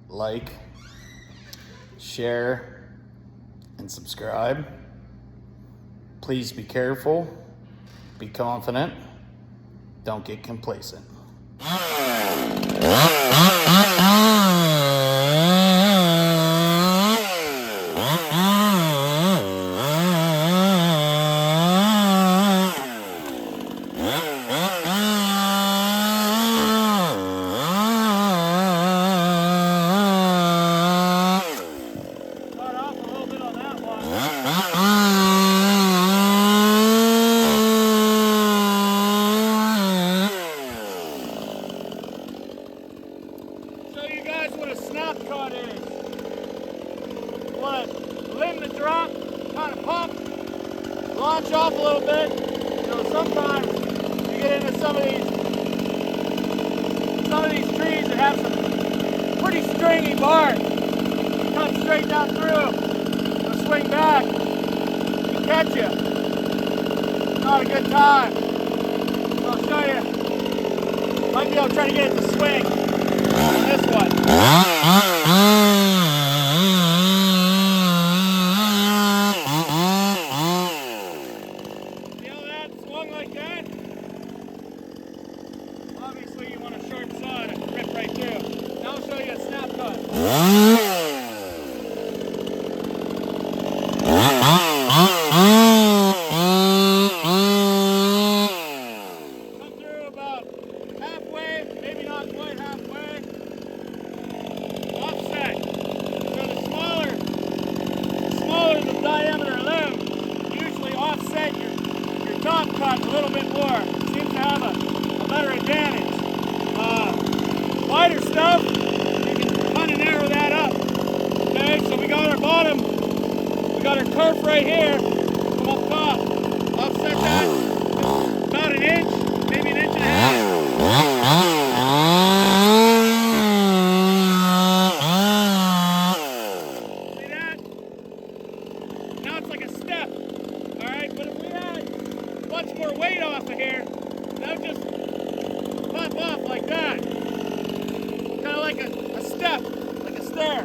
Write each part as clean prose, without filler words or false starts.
like, share, and subscribe. Please be careful, be confident, don't get complacent. Show you guys what a snap cut is. You want to limb the drop, kind of pump, launch off a little bit. You know, sometimes you get into some of these trees that have some pretty stringy bark. You cut straight down through, you'll swing back, you catch you. Not a good time. So I'll show you. Might be able to try to get it to swing. This one. See how that swung like that? Obviously you want a sharp saw to rip right through. Now I'll show you a snap cut. Come through about halfway, maybe not quite halfway. Offset. So the smaller the diameter limb, usually offset your top cut a little bit more. Seems to have a better advantage. Wider stuff, you can kind of narrow that up. Okay, so we got our bottom, we got our kerf right here. Come up top, offset that about an inch, maybe an inch and a half. Much more weight off of here, that would just pop off like that. Kind of like a step, like a stair.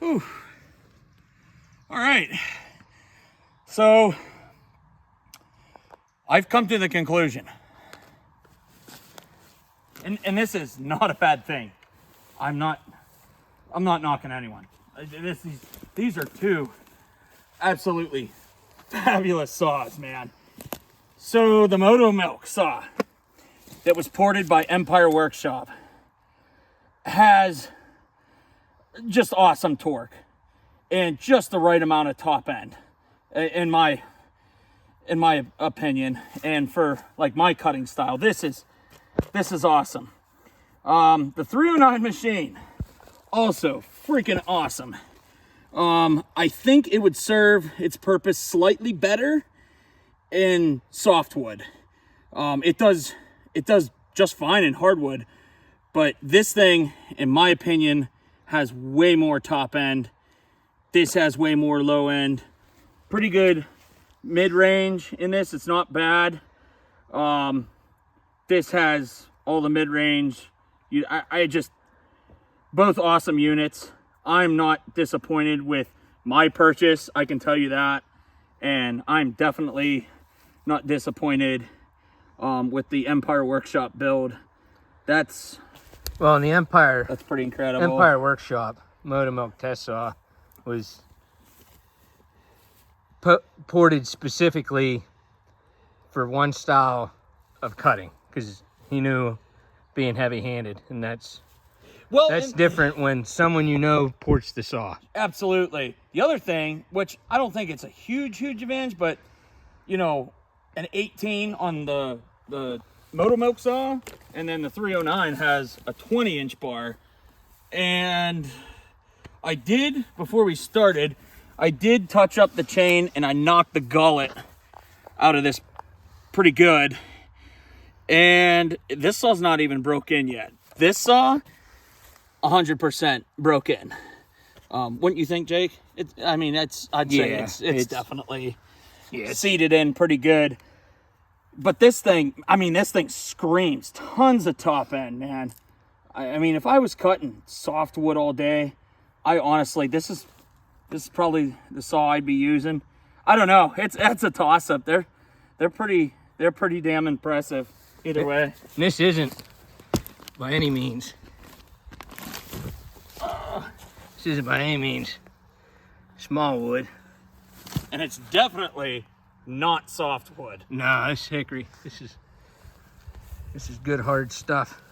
Whew. All right. So I've come to the conclusion, and this is not a bad thing. I'm not knocking anyone. These are two absolutely fabulous saws, man. So the Moto Milk saw that was ported by Empire Workshop has just awesome torque and just the right amount of top end, in my opinion, and for like my cutting style. This is awesome. The 309 machine, also freaking awesome. I think it would serve its purpose slightly better in softwood. It does just fine in hardwood, but this thing, in my opinion, has way more top end. This has way more low end. Pretty good mid-range in this. It's not bad. This has all the mid-range. I just, both awesome units. I'm not disappointed with my purchase, I can tell you that. And I'm definitely not disappointed with the Empire Workshop build. That's Well, in the that's pretty incredible. Empire Workshop Moto Milk test saw was ported specifically for one style of cutting, because he knew being heavy-handed, and that's different when someone you know ports the saw. Absolutely. The other thing, which I don't think it's a huge advantage, but you know, an 18 on the Moto Milk saw, and then the 309 has a 20-inch bar. And I did, before we started, I did touch up the chain and I knocked the gullet out of this pretty good. And this saw's not even broke in yet. This saw, 100% broke in. Wouldn't you think, Jake? I'd say it's definitely seated in pretty good. But this thing, this thing screams tons of top end, man. I mean, if I was cutting softwood all day, I honestly, this is probably the saw I'd be using. I don't know. It's a toss up. They're pretty damn impressive either way. This isn't by any means. This isn't by any means small wood. And it's definitely not softwood. Nah, this hickory. This is good hard stuff.